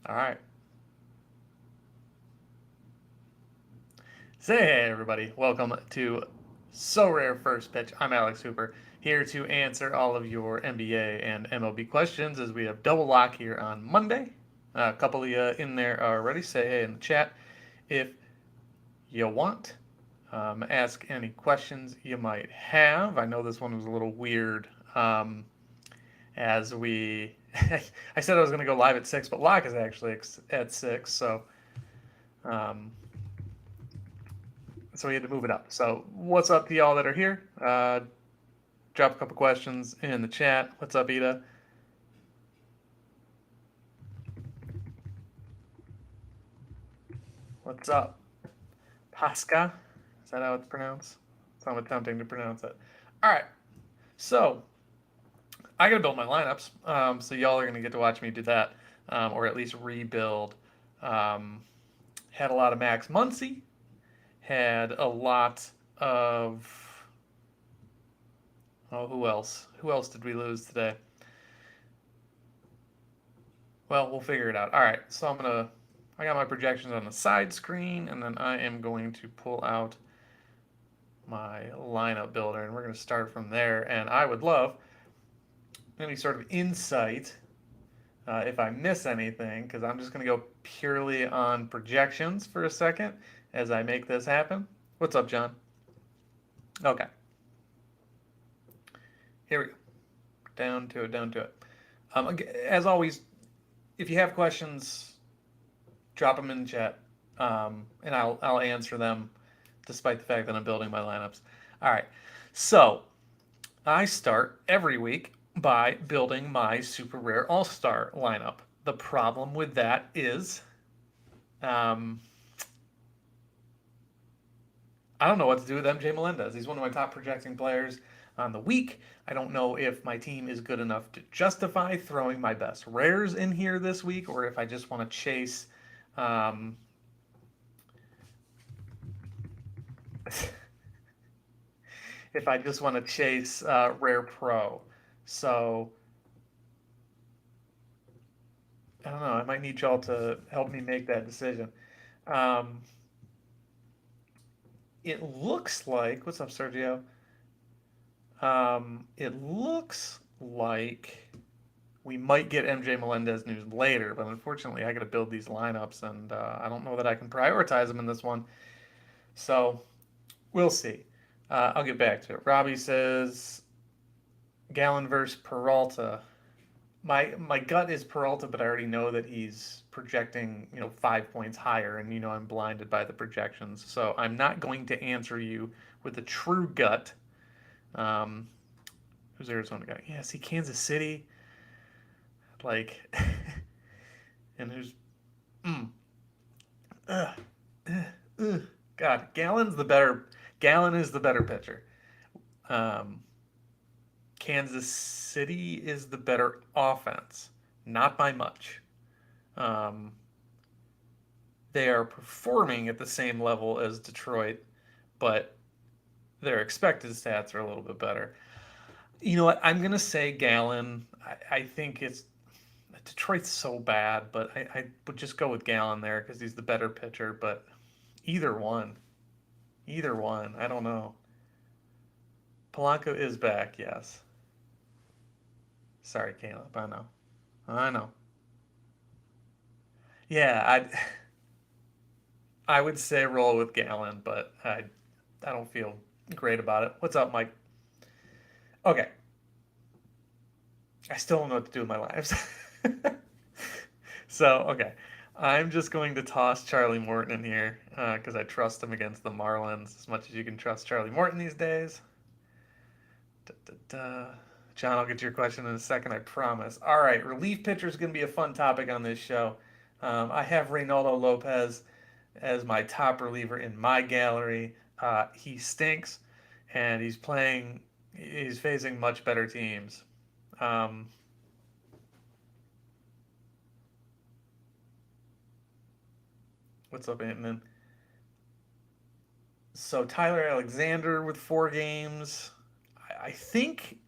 All right. Say hey, everybody. Welcome to Sorare First Pitch. I'm Alex Hooper, here to answer all of your NBA and MLB questions as we have double lock here on Monday. A couple of you in there already. Say hey in the chat if you want. Ask any questions you might have. I know this one was a little weird as we. I said I was going to go live at 6, but lock is actually at 6, um, so we had to move it up. So, what's up to y'all that are here? Drop a couple questions in the chat. What's up, Ida? What's up, Pasca? Is that how it's pronounced? So I'm attempting to pronounce it. All right. So I got to build my lineups. So y'all are going to get to watch me do that, or at least rebuild. Um, had a lot of Max Muncy. Had a lot of. Oh, who else? Who else did we lose today? Well, we'll figure it out. All right, so I got my projections on the side screen, and then I am going to pull out my lineup builder, and we're going to start from there. And I would love any sort of insight if I miss anything, because I'm just going to go purely on projections for a second as I make this happen. What's up, John? Okay, here we go. Down to it, down to it. As always, if you have questions, drop them in the chat, and I'll answer them, despite the fact that I'm building my lineups. All right, so I start every week by building my super rare all star lineup. The problem with that is, um, I don't know what to do with MJ Melendez. He's one of my top projecting players on the week. I don't know if my team is good enough to justify throwing my best rares in here this week, or if I just want to chase. Um, if I just want to chase Rare Pro. So I don't know. I might need y'all to help me make that decision. Um, it looks like, what's up, Sergio? It looks like we might get MJ Melendez news later, but unfortunately, I got to build these lineups, and I don't know that I can prioritize them in this one. So we'll see. I'll get back to it. Robbie says Gallon versus Peralta. My gut is Peralta, but I already know that he's projecting 5 points higher, and I'm blinded by the projections, so I'm not going to answer you with a true gut. Um, who's Arizona guy? Yeah, see Kansas City, like, and who's mm, uh, God, Gallon's the better. Gallon is the better pitcher. Um, Kansas City is the better offense, not by much. Um, they are performing at the same level as Detroit, but their expected stats are a little bit better. You know what? I'm gonna say Gallon. I think it's Detroit's so bad, but I would just go with Gallon there because he's the better pitcher. But either one, either one. I don't know. Polanco is back. Yes. Sorry, Caleb. I know. I know. Yeah, I would say roll with Gallon, but I don't feel great about it. What's up, Mike? Okay, I still don't know what to do with my lives. So, okay. I'm just going to toss Charlie Morton in here because I trust him against the Marlins as much as you can trust Charlie Morton these days. Da, da, da. John, I'll get to your question in a second, I promise. All right, relief pitcher is going to be a fun topic on this show. I have Reynaldo Lopez as my top reliever in my gallery. He stinks, and he's facing much better teams. Um, what's up, Ant-Man? So Tyler Alexander with 4 games. I think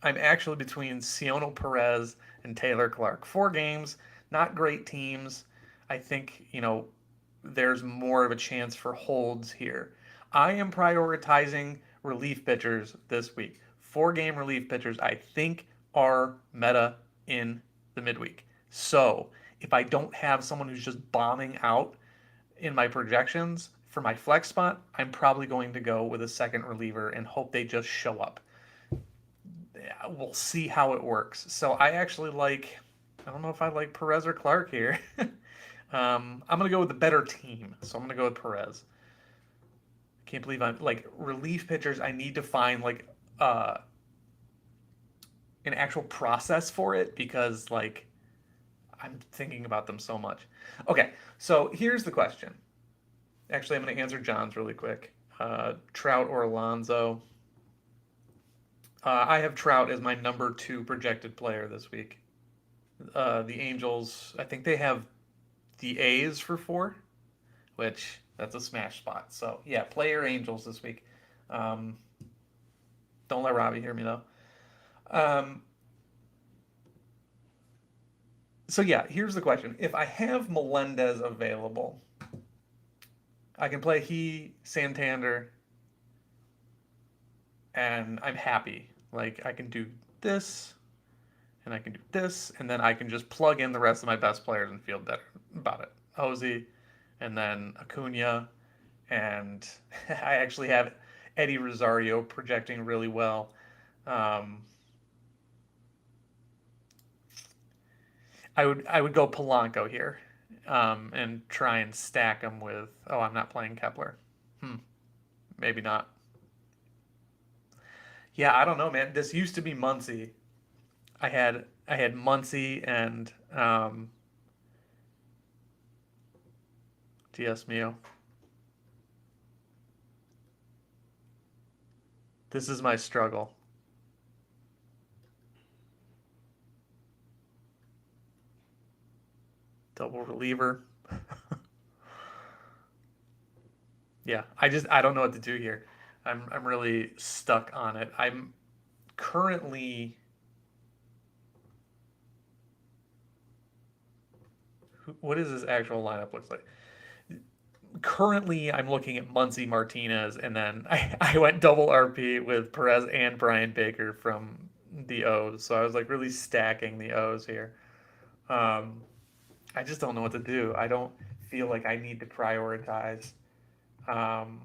I'm actually between Cionel Perez and Taylor Clark. 4 games, not great teams. I think, there's more of a chance for holds here. I am prioritizing relief pitchers this week. 4 game relief pitchers, I think, are meta in the midweek. So if I don't have someone who's just bombing out in my projections for my flex spot, I'm probably going to go with a second reliever and hope they just show up. We'll see how it works. So I don't know if I like Perez or Clark here. I'm going to go with the better team. So I'm going to go with Perez. Can't believe I'm like relief pitchers. I need to find uh, an actual process for it because I'm thinking about them so much. Okay, so here's the question. Actually, I'm going to answer John's really quick. Trout or Alonso? I have Trout as my number 2 projected player this week. The Angels, I think they have the A's for 4, which that's a smash spot. So yeah, play your Angels this week. Um, don't let Robbie hear me though. Um, so yeah, here's the question: if I have Melendez available, I can play Santander, and I'm happy. Like I can do this, and I can do this, and then I can just plug in the rest of my best players and feel better about it. Hosey, and then Acuna, and I actually have Eddie Rosario projecting really well. Um, I would go Polanco here, and try and stack him with. Oh, I'm not playing Kepler. Hmm, maybe not. Yeah, I don't know, man. This used to be Muncie. I had Muncie and Dios mio. This is my struggle. Double reliever. Yeah, I don't know what to do here. I'm really stuck on it. I'm currently what does this actual lineup looks like? Currently, I'm looking at Muncie Martinez, and then I went double RP with Perez and Brian Baker from the O's. So I was like really stacking the O's here. Um, I just don't know what to do. I don't feel like I need to prioritize um,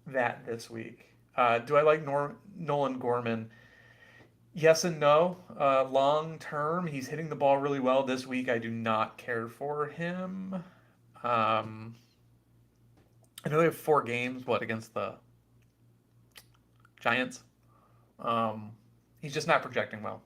that this week. Do I like Nolan Gorman? Yes and no. Long term, he's hitting the ball really well. This week, I do not care for him. Um, I know they have 4 games. What against the Giants? Um, he's just not projecting well.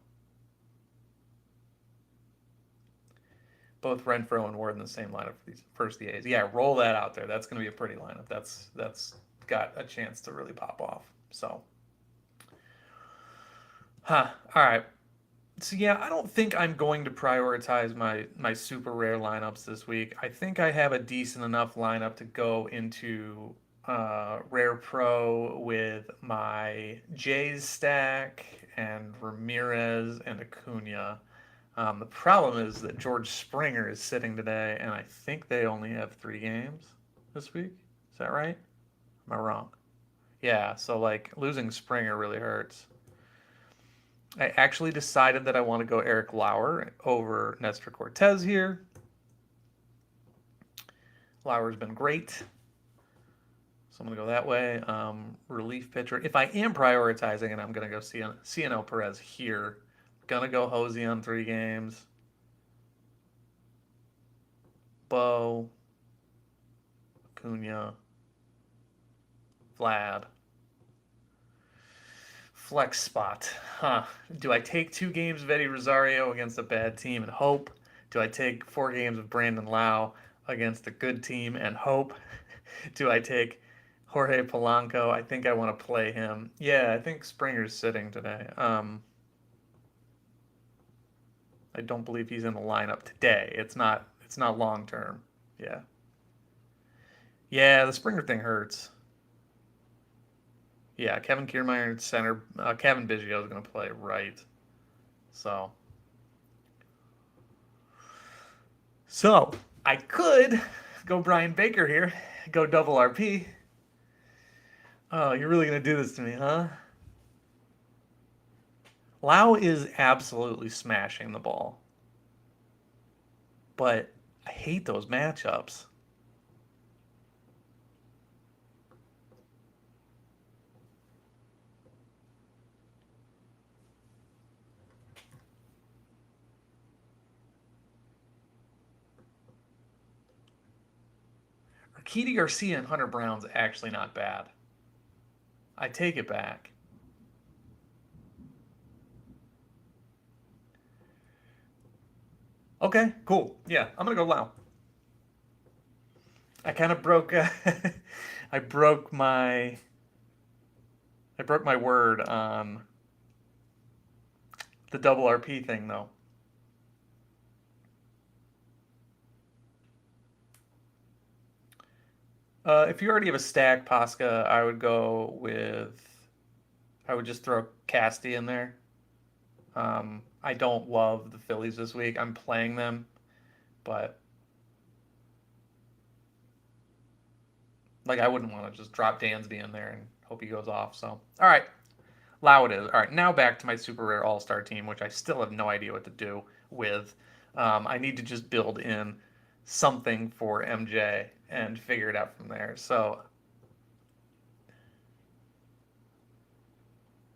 Both Renfro and Ward in the same lineup for these first the A's. Yeah, roll that out there. That's going to be a pretty lineup. That's got a chance to really pop off. So, All right. So yeah, I don't think I'm going to prioritize my super rare lineups this week. I think I have a decent enough lineup to go into Rare Pro with my Jays stack and Ramirez and Acuna. The problem is that George Springer is sitting today, and I think they only have 3 games this week. Is that right? Am I wrong? Yeah, so like losing Springer really hurts. I actually decided that I want to go Eric Lauer over Nestor Cortez here. Lauer's been great, so I'm going to go that way. Relief pitcher. If I am prioritizing it, I'm going to go CNL Perez here. Going to go Hosey on 3 games. Bo, Acuna, Vlad. Flex spot. Huh. Do I take 2 games of Eddie Rosario against a bad team and hope? Do I take 4 games of Brandon Lau against a good team and hope? Do I take Jorge Polanco? I think I want to play him. Yeah, I think Springer's sitting today. I don't believe he's in the lineup today. It's not long term. Yeah. Yeah, the Springer thing hurts. Yeah, Kevin Kiermaier center. Kevin Biggio is going to play right. So So I could go Brian Baker here, go double RP. Oh, you're really gonna do this to me, huh? Lau is absolutely smashing the ball, but I hate those matchups. Urquidy Garcia and Hunter Brown's actually not bad. I take it back. Okay, cool. Yeah, I'm gonna go Lau. I kind of broke. I broke my. I broke my word on the double RP thing, though. If you already have a stack, Posca, I would go with. I would just throw Casty in there. I don't love the Phillies this week. I'm playing them, but like I wouldn't want to just drop Dansby in there and hope he goes off. So, all right, Lau it is. All right, now back to my super rare all star team, which I still have no idea what to do with. I need to just build in something for MJ and figure it out from there. So,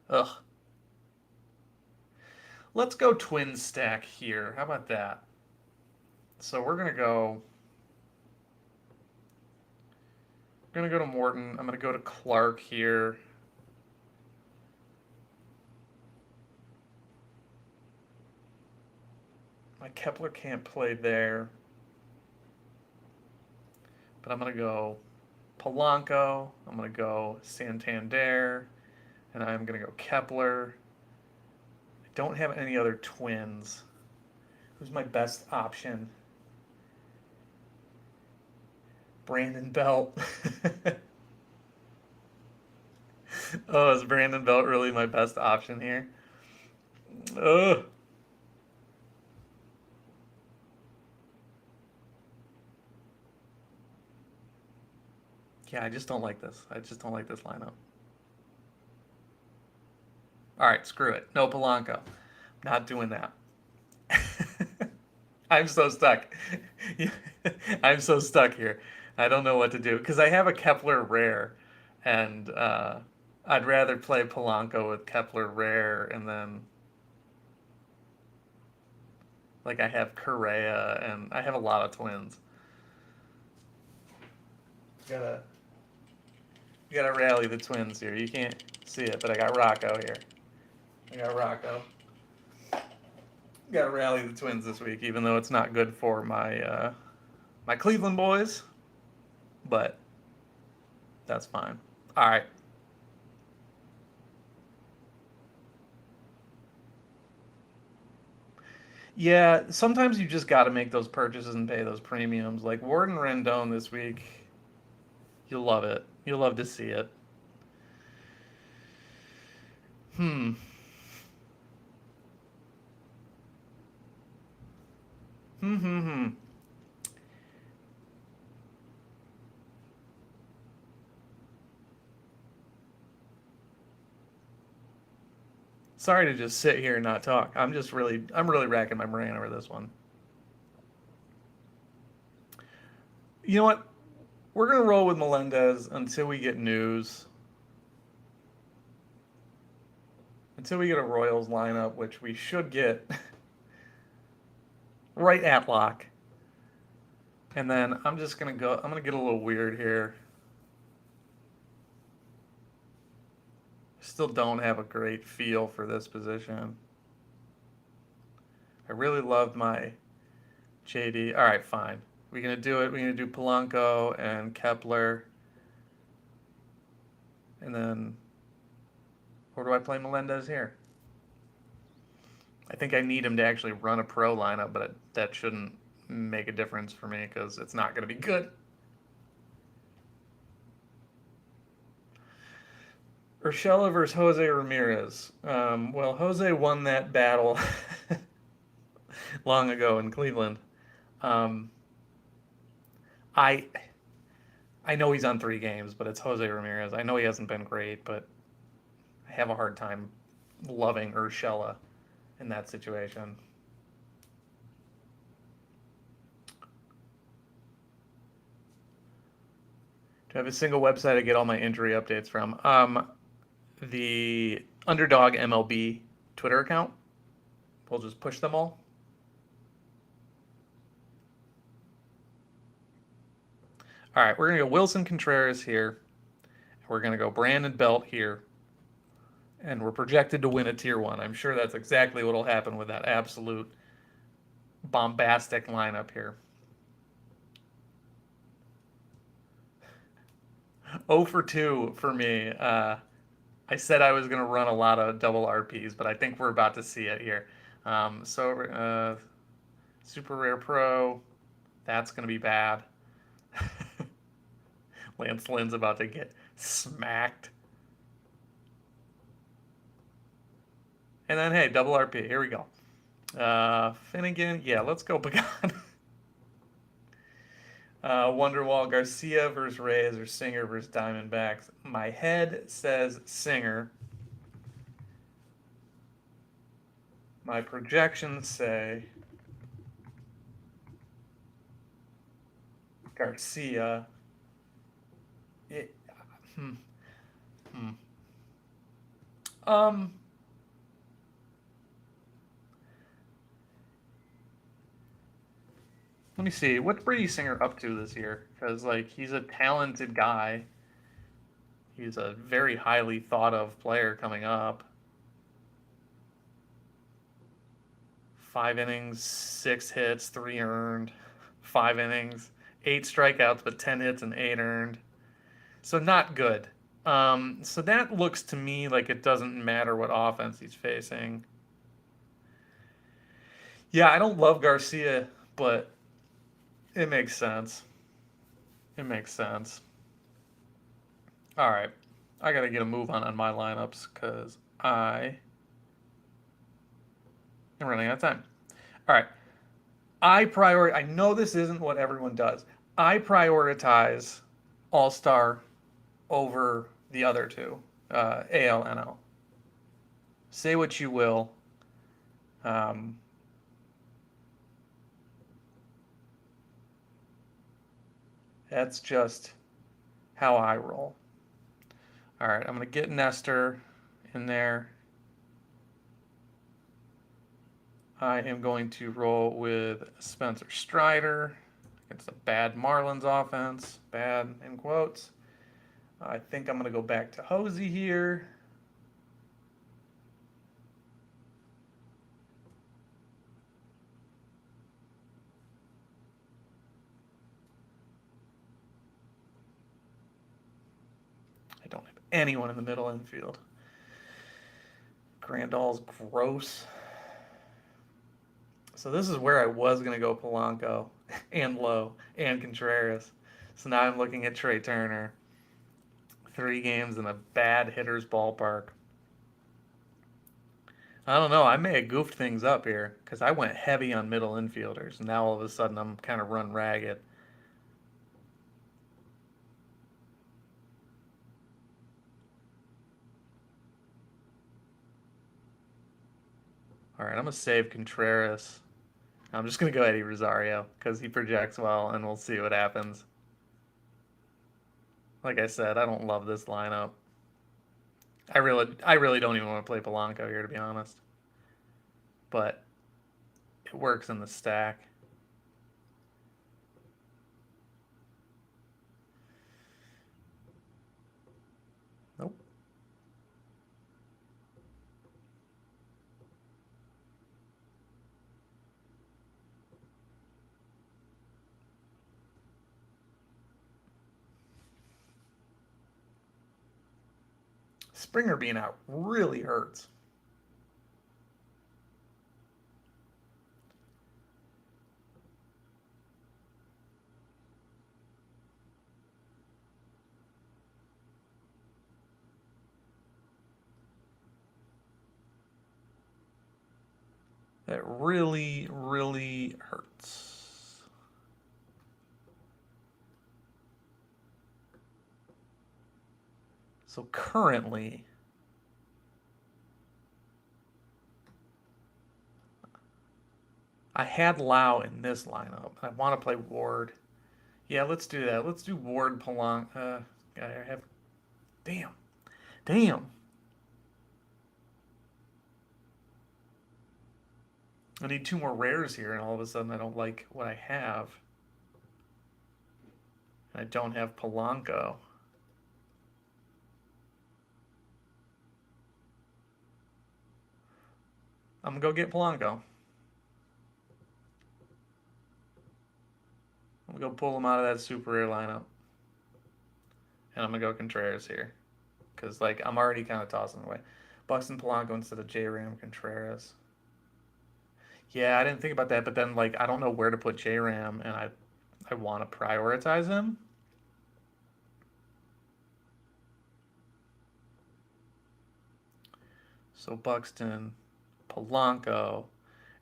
ugh. Let's go twin stack here. How about that? So we're gonna go to Morton. I'm gonna go to Clark here. My Kepler can't play there. But I'm going to go Polanco. I'm going to go Santander. And I'm going to go Kepler. I don't have any other twins. Who's my best option? Brandon Belt. Oh, is Brandon Belt really my best option here? Ugh. Yeah, I just don't like this. I just don't like this lineup. All right, screw it. No Polanco. Not doing that. I'm so stuck. I'm so stuck here. I don't know what to do because I have a Kepler rare, and I'd rather play Polanco with Kepler rare, and then like I have Correa, and I have a lot of twins. Gotta gotta rally the twins here. You can't see it, but I got Rocco here. I got Rocco. Gotta rally the twins this week, even though it's not good for my Cleveland boys, but that's fine. All right. Yeah, sometimes you just got to make those purchases and pay those premiums. Like Warden Rendon this week, you'll love it. You'll love to see it. Hmm. Hmm. Hmm. Hmm. Sorry to just sit here and not talk. I'm really racking my brain over this one. You know what? We're gonna roll with Melendez until we get news. Until we get a Royals lineup, which we should get right at lock. And then I'm just gonna go. I'm gonna get a little weird here. Still don't have a great feel for this position. I really loved my JD. All right, fine. We're gonna do it. We're gonna do Polanco and Kepler, and then where do I play Melendez here? I think I need him to actually run a pro lineup, but that shouldn't make a difference for me because it's not gonna be good. Urshela versus Jose Ramirez. Well, Jose won that battle long ago in Cleveland. Um, I I know he's on 3 games, but it's Jose Ramirez. I know he hasn't been great, but I have a hard time loving Urshela in that situation. Do I have a single website I get all my injury updates from? The Underdog MLB Twitter account. We'll just push them all. All right, we're gonna go Wilson Contreras here. We're gonna go Brandon Belt here, and we're projected to win a tier one. I'm sure that's exactly what will happen with that absolute bombastic lineup here. 0 for 2 for me. I said I was going to run a lot of double RPs, but I think we're about to see it here. Super Rare Pro, that's going to be bad. Lance Lynn's about to get smacked. And then, hey, double RP. Here we go. Finnegan, yeah, let's go Pagan. Wonderwall, Garcia versus Reyes or Singer versus Diamondbacks. My head says Singer. My projections say Garcia. It, hmm, hmm. Um, Let me see. What's Brady Singer up to this year? Because like he's a talented guy. He's a very highly thought of player coming up. 5 innings, 6 hits, 3 earned. 5 innings, 8 strikeouts, but 10 hits and 8 earned. So not good. So that looks to me like it doesn't matter what offense he's facing. Yeah, I don't love Garcia, but it makes sense. It makes sense. All right. I got to get a move on my lineups because I am running out of time. All right. I know this isn't what everyone does. I prioritize All Star over the other two, AL, NL. Say what you will. Um, that's just how I roll. All right. I'm going to get Nestor in there. I am going to roll with Spencer Strider against a bad Marlins offense. Bad in quotes. I think I'm going to go back to Hosey here. I don't have anyone in the middle infield. Grandal's gross. So this is where I was going to go Polanco and Lowe and Contreras. So now I'm looking at Trey Turner. 3 games in a bad hitter's ballpark. I don't know. I may have goofed things up here because I went heavy on middle infielders. Now all of a sudden I'm kind of run ragged. All right, I'm going to save Contreras. I'm just going to go Eddie Rosario because he projects well and we'll see what happens. Like I said, I don't love this lineup. I really don't even want to play Polanco here, to be honest. But it works in the stack. Nope. Springer being out really hurts. That really, really hurts. So currently, I had Lau in this lineup. I want to play Ward. Yeah, let's do that. Let's do Ward Palang. I have. Damn. Damn. I need two more rares here, and all of a sudden I don't like what I have. And I don't have Polanco. I'm gonna go get Polanco. I'm gonna go pull him out of that super rare lineup. And I'm gonna go Contreras here. Because like I'm already kind of tossing away. Buxton Polanco instead of J Ram Contreras. Yeah, I didn't think about that, but then like I don't know where to put J Ram and I want to prioritize him. So Buxton, Polanco,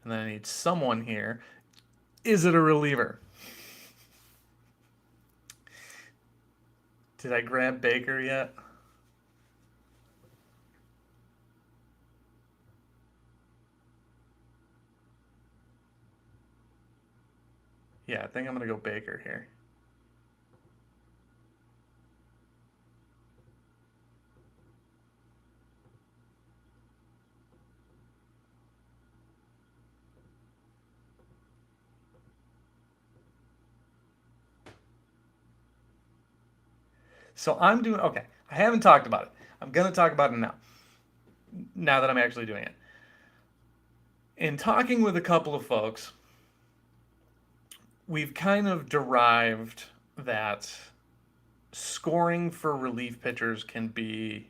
and then I need someone here. Is it a reliever? Did I grab Baker yet? Yeah, I think I'm gonna go Baker here. So I'm doing okay. I haven't talked about it. I'm gonna talk about it now. Now that I'm actually doing it. In talking with a couple of folks, we've kind of derived that scoring for relief pitchers can be,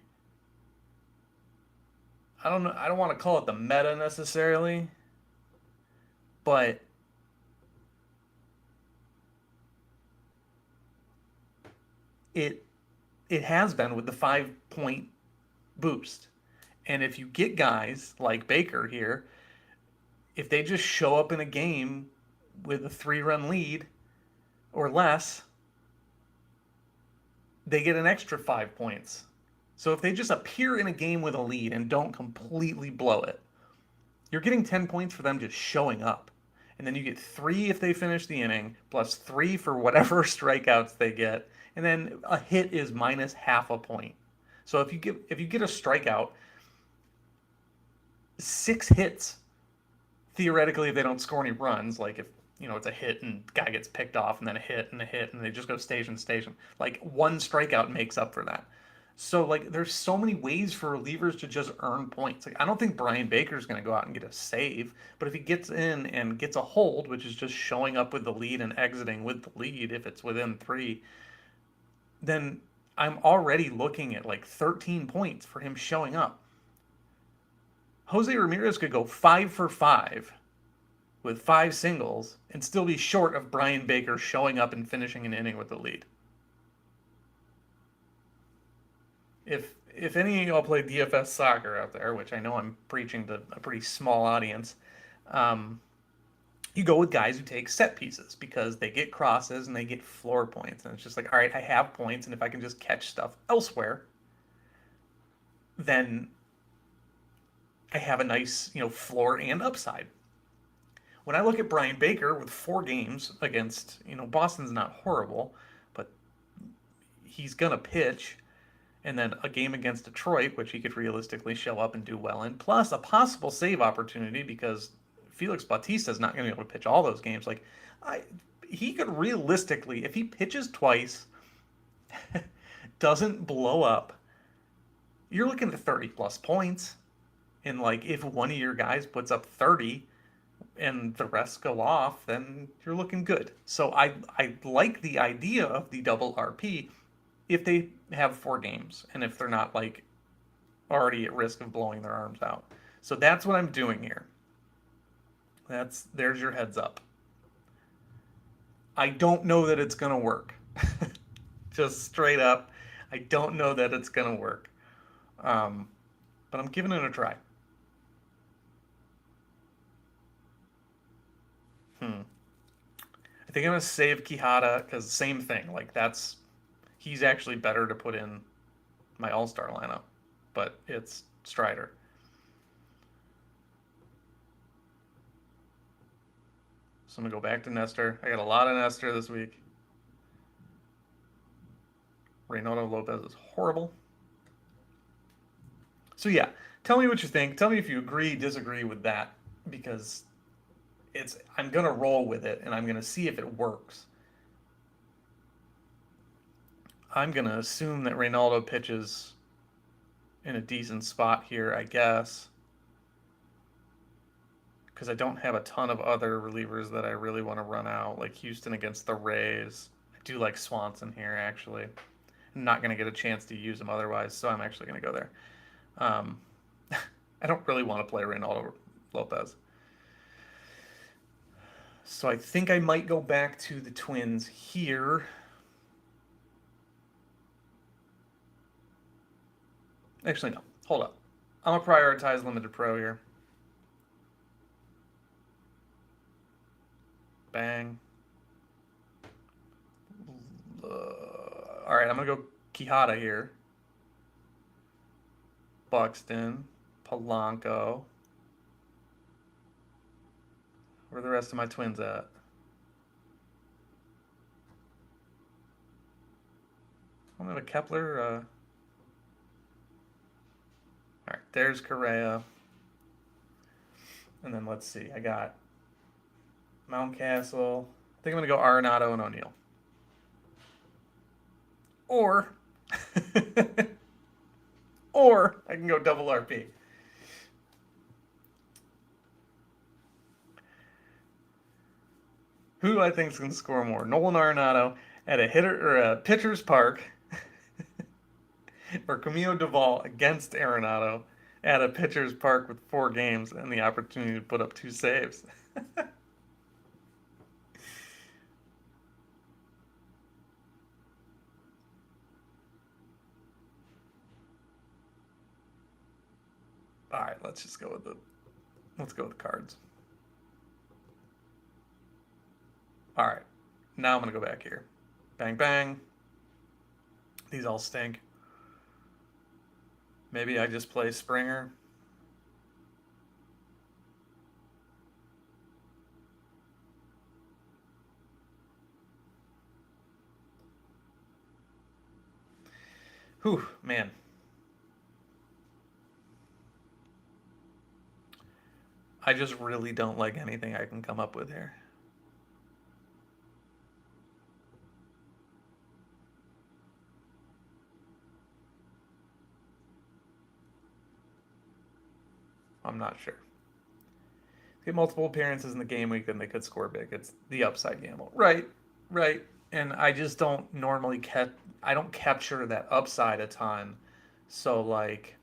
I don't know, I don't want to call it the meta necessarily, but it it has been with the 5 point boost. And if you get guys like Baker here, if they just show up in a game with a 3 run lead or less, they get an extra 5 points. So if they just appear in a game with a lead and don't completely blow it, you're getting 10 points for them just showing up. And then you get 3 if they finish the inning, plus 3 for whatever strikeouts they get. And then a hit is minus half a point. So if you get a strikeout, 6 hits, theoretically, if they don't score any runs, like if it's a hit and guy gets picked off and then a hit and a hit and they just go station to station, like one strikeout makes up for that. So like there's so many ways for relievers to just earn points. Like I don't think Brian Baker's going to go out and get a save, but if he gets in and gets a hold, which is just showing up with the lead and exiting with the lead if it's within 3, then I'm already looking at like 13 points for him showing up. Jose Ramirez could go 5 for 5 with 5 singles and still be short of Brian Baker showing up and finishing an inning with the lead. If any of y'all play DFS soccer out there, which I know I'm preaching to a pretty small audience, um, you go with guys who take set pieces because they get crosses and they get floor points. And it's just like, all right, I have points, and if I can just catch stuff elsewhere, then I have a nice, floor and upside. When I look at Brian Baker with 4 games against, Boston's not horrible, but he's going to pitch, and then a game against Detroit, which he could realistically show up and do well in, plus a possible save opportunity because Felix Bautista's not going to be able to pitch all those games. Like, he could realistically, if he pitches twice, doesn't blow up, you're looking at 30 plus points. And like, if one of your guys puts up 30, and the rest go off, then you're looking good. So I like the idea of the double RP if they have 4 games and if they're not like already at risk of blowing their arms out. So that's what I'm doing here. There's your heads up. I don't know that it's gonna work. Just straight up, I don't know that it's gonna work. Um, but I'm giving it a try. Hmm. I think I'm gonna save Quijada because same thing. Like he's actually better to put in my all-star lineup, but it's Strider. So I'm gonna go back to Nestor. I got a lot of Nestor this week. Reynaldo Lopez is horrible. So yeah, tell me what you think. Tell me if you agree, disagree with that, because I'm gonna roll with it and I'm gonna see if it works. I'm gonna assume that Reynaldo pitches in a decent spot here, I guess, because I don't have a ton of other relievers that I really want to run out, like Houston against the Rays. I do like Swanson here, actually. I'm not going to get a chance to use him otherwise, so I'm actually going to go there. Um, I don't really want to play Reynaldo Lopez. So I think I might go back to the Twins here. Actually, no. Hold up. I'm going to prioritize Limited Pro here. Bang. All right, I'm going to go Quijada here. Buxton. Polanco. Where are the rest of my Twins at? I don't have a Kepler. All right, there's Correa. And then let's see. I got Mountcastle. I think I'm going to go Arenado and O'Neill. Or, or I can go double RP. Who do I think is going to score more? Nolan Arenado at a hitter or a pitcher's park, or Camilo Duvall against Arenado at a pitcher's park with 4 games and the opportunity to put up 2 saves. All right, let's go with the Cards. All right, now I'm gonna go back here. Bang bang. These all stink. Maybe I just play Springer. Whew, man. I just really don't like anything I can come up with here. I'm not sure. Get multiple appearances in the game week, then they could score big. It's the upside gamble. Right, right. And I just don't normally I don't capture that upside a ton. So like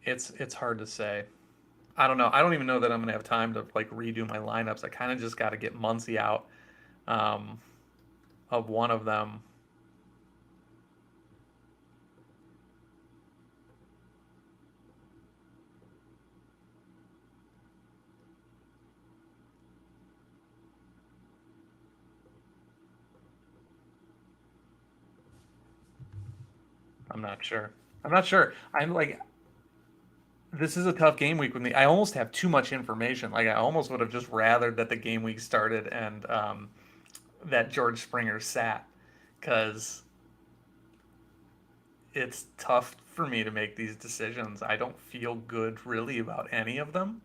it's hard to say. I don't know. I don't even know that I'm gonna have time to like redo my lineups. I kind of just got to get Muncy out um, of one of them. I'm not sure. I'm not sure. I'm like, this is a tough game week with me. I almost have too much information. Like, I almost would have just rathered that the game week started and that George Springer sat, because it's tough for me to make these decisions. I don't feel good really about any of them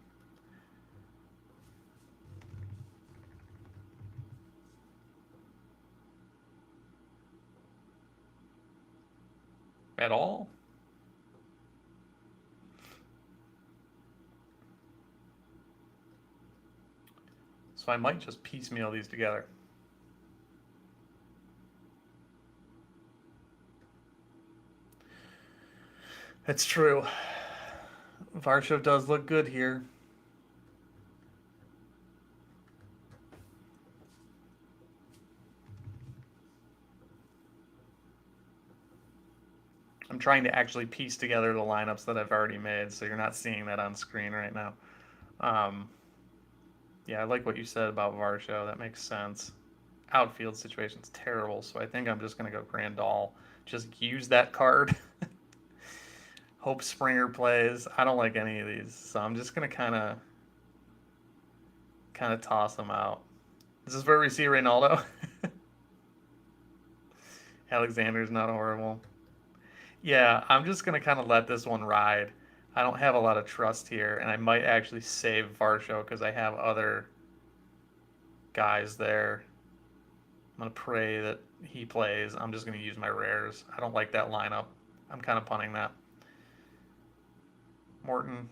at all. So I might just piecemeal these together. It's true. Varsho does look good here. I'm trying to actually piece together the lineups that I've already made, so you're not seeing that on screen right now. Um, Yeah, I like what you said about Varsho. That makes sense. Outfield situation's terrible, so I think I'm just gonna go Grandal. Just use that card. Hope Springer plays. I don't like any of these, so I'm just gonna kind of toss them out. Is this where we see Reynaldo? Alexander's not horrible. Yeah, I'm just gonna kind of let this one ride. I don't have a lot of trust here, and I might actually save Varsho because I have other guys there. I'm gonna pray that he plays. I'm just gonna use my rares. I don't like that lineup. I'm kind of punting that. Morton.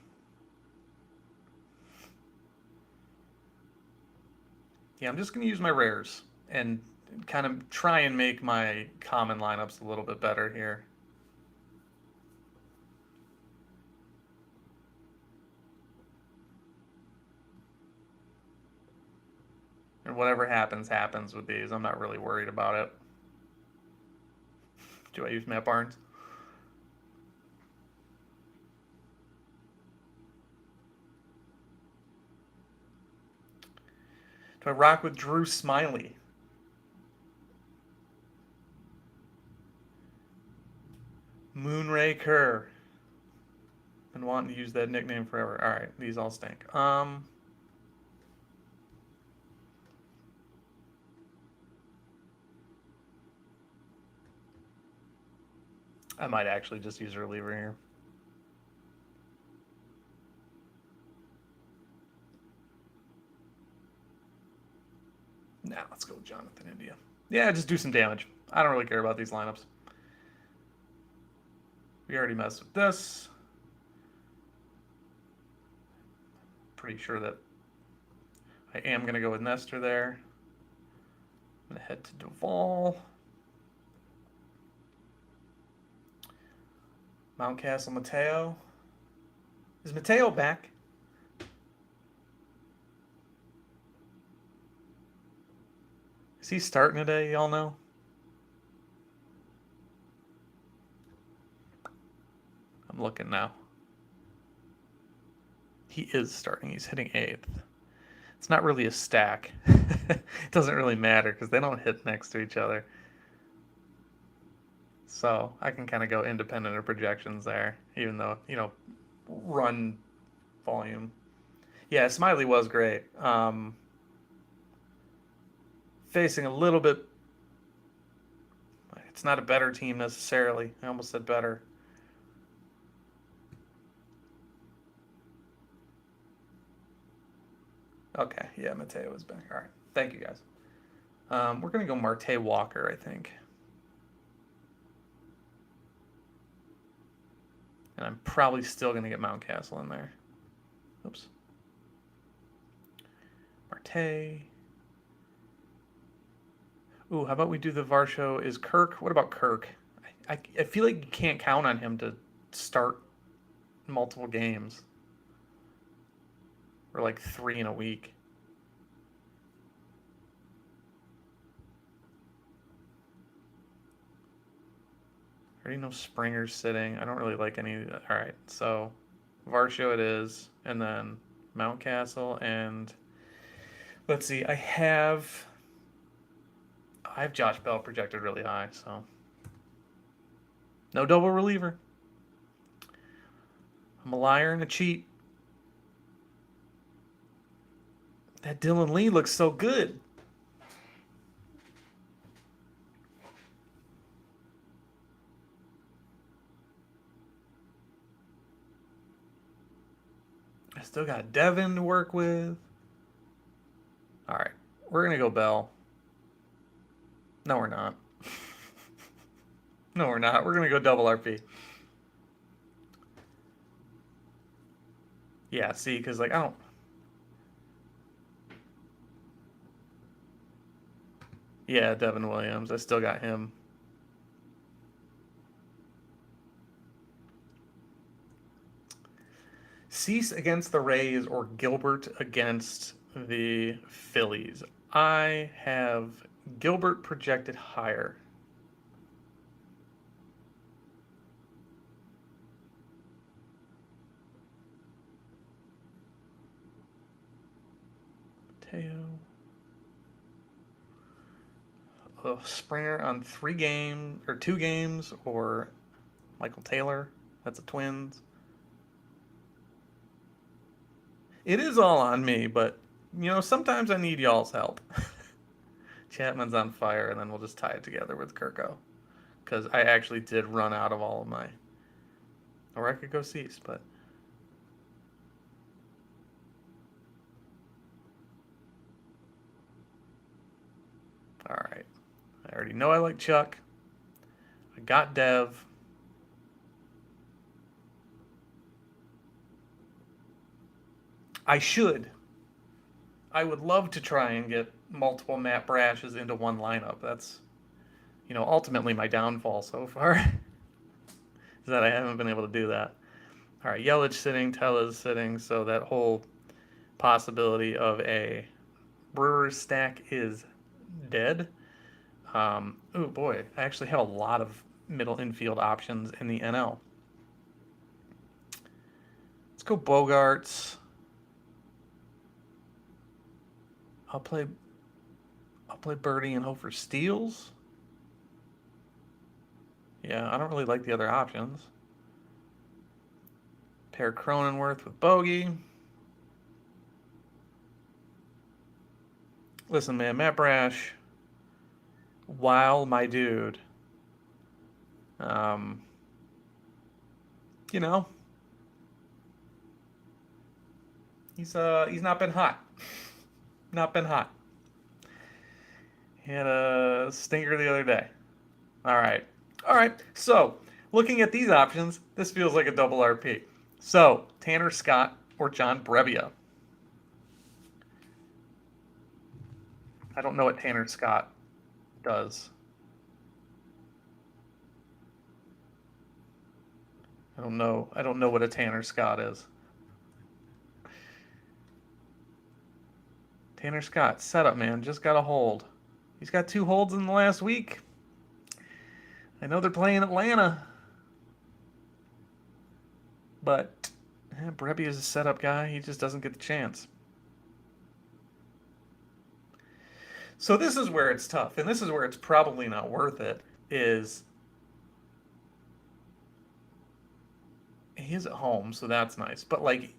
Yeah, I'm just gonna use my rares and kind of try and make my common lineups a little bit better here. And whatever happens, happens with these. I'm not really worried about it. Do I use Matt Barnes? Do I rock with Drew Smiley? Moonray Kerr. Been wanting to use that nickname forever. All right, these all stink. I might actually just use a reliever here. Nah, let's go with Jonathan India. Yeah, just do some damage. I don't really care about these lineups. We already messed with this. Pretty sure that I am going to go with Nestor there. I'm going to head to Duval. Mountcastle Mateo. Is Mateo back? Is he starting today? Y'all know? I'm looking now. He is starting. He's hitting 8th. It's not really a stack. It doesn't really matter because they don't hit next to each other. So I can kind of go independent of projections there, even though, run volume. Yeah, Smiley was great. Facing a little bit. It's not a better team necessarily. I almost said better. Okay, yeah, Mateo is back. All right, thank you guys. We're gonna go Marte Walker, I think, and I'm probably still gonna get Mountcastle in there. Oops. Marte. Ooh, how about we do the Varsho? Is Kirk? What about Kirk? I feel like you can't count on him to start multiple games, or like 3 in a week. I already know Springer's sitting. I don't really like any. All right, so Varsho it is, and then Mountcastle, and let's see. I have Josh Bell projected really high, so no double reliever. I'm a liar and a cheat. That Dylan Lee looks so good. I still got Devin to work with. All right, we're gonna go Bell. No, we're not. No, we're not. We're gonna go double RP. Yeah, see, because like I don't. Yeah, Devin Williams. I still got him. Cease against the Rays or Gilbert against the Phillies. I have Gilbert projected higher. Teo. Springer on 2 games, or Michael Taylor. That's a Twins. It is all on me, but sometimes I need y'all's help. Chapman's on fire, and then we'll just tie it together with Kirko, because I actually did run out of all of my. Or I could go Cease, but all right. I already know I like Chuck. I got Dev. I should. I would love to try and get multiple Matt Brashes into one lineup. That's, ultimately my downfall so far. Is that I haven't been able to do that. All right, Yelich sitting, Tella's sitting, so that whole possibility of a Brewers stack is dead. Oh boy, I actually have a lot of middle infield options in the NL. Let's go Bogarts. I'll play Birdie and hope for steals. Yeah, I don't really like the other options. Pair Cronenworth with Bogey. Listen, man, Matt Brash, while my dude, um, you know, he's not been hot. Not been hot. He had a stinker the other day. All right. All right. So, looking at these options, this feels like a double RP. So, Tanner Scott or John Brebbia. I don't know what Tanner Scott does. I don't know. I don't know what a Tanner Scott is. Tanner Scott, setup man, just got a hold. He's got 2 holds in the last week. I know they're playing Atlanta, but Brebbia is a setup guy. He just doesn't get the chance. So this is where it's tough, and this is where it's probably not worth it. Is he's at home, so that's nice. But like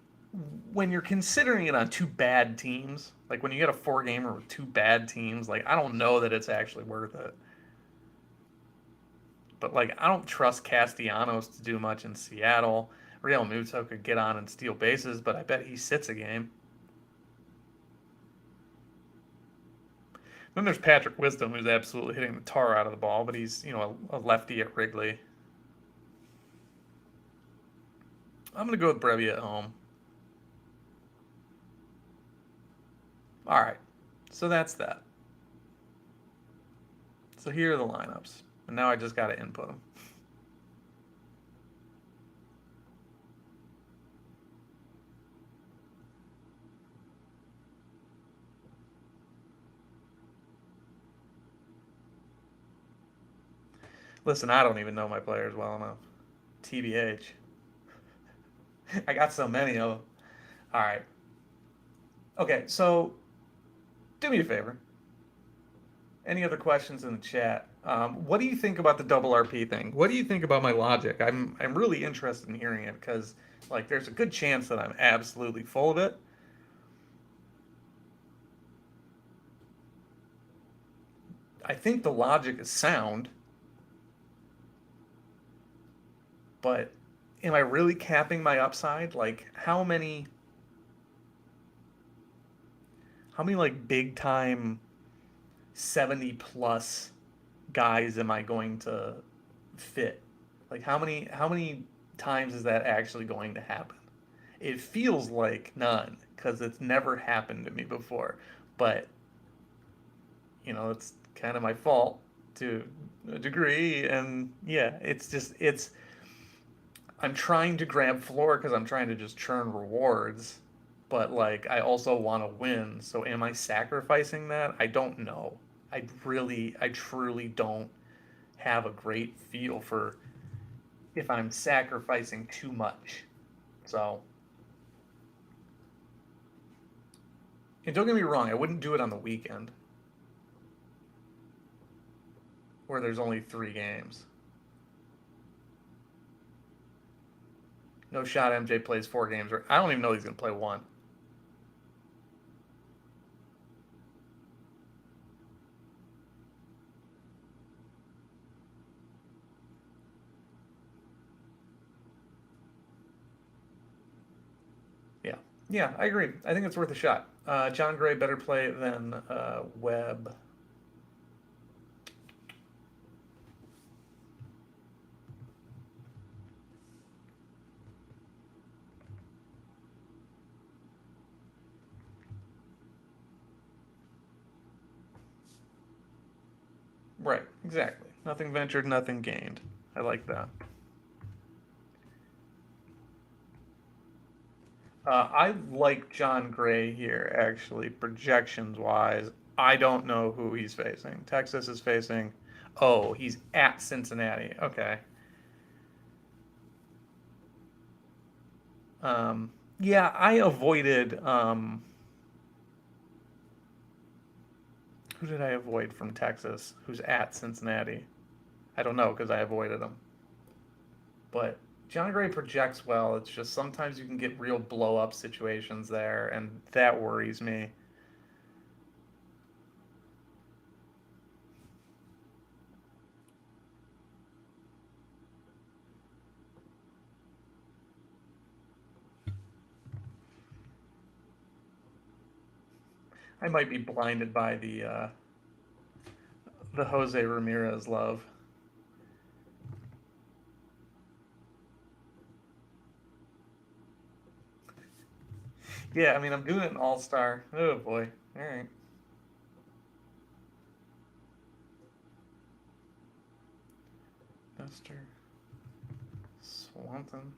when you're considering it on 2 bad teams, like when you get a 4-gamer with 2 bad teams, like I don't know that it's actually worth it. But like I don't trust Castellanos to do much in Seattle. Real Muto could get on and steal bases, but I bet he sits a game. Then there's Patrick Wisdom, who's absolutely hitting the tar out of the ball, but he's a lefty at Wrigley. I'm gonna go with Brebbia at home. All right, so that's that. So here are the lineups, and now I just got to input them. Listen, I don't even know my players well enough. TBH. I got so many of them. All right. Okay, so do me a favor. Any other questions in the chat? What do you think about the double RP thing? What do you think about my logic? I'm really interested in hearing it because like there's a good chance that I'm absolutely full of it. I think the logic is sound, but am I really capping my upside? Like how many like big time 70 plus guys am I going to fit? Like how many times is that actually going to happen? It feels like none because it's never happened to me before. But it's kind of my fault to a degree, and yeah, it's I'm trying to grab floor because I'm trying to just churn rewards, but like I also want to win. So am I sacrificing that? I don't know. I truly don't have a great feel for if I'm sacrificing too much. So And don't get me wrong, I wouldn't do it on the weekend where there's only 3 games. No shot MJ plays 4 games. Or I don't even know he's going to play one. Yeah. Yeah, I agree. I think it's worth a shot. John Gray better play than Webb. Right, exactly. Nothing ventured, nothing gained. I like that. I like John Gray here, actually, projections wise. I don't know who he's facing. Texas is facing. Oh, he's at Cincinnati. Okay. Um, yeah, I avoided. Who did I avoid from Texas? Who's at Cincinnati? I don't know because I avoided him. But John Gray projects well. It's just sometimes you can get real blow up situations there, and that worries me. I might be blinded by the Jose Ramirez love. Yeah, I mean, I'm doing an all star. Oh boy. All right. Mr. Swanson.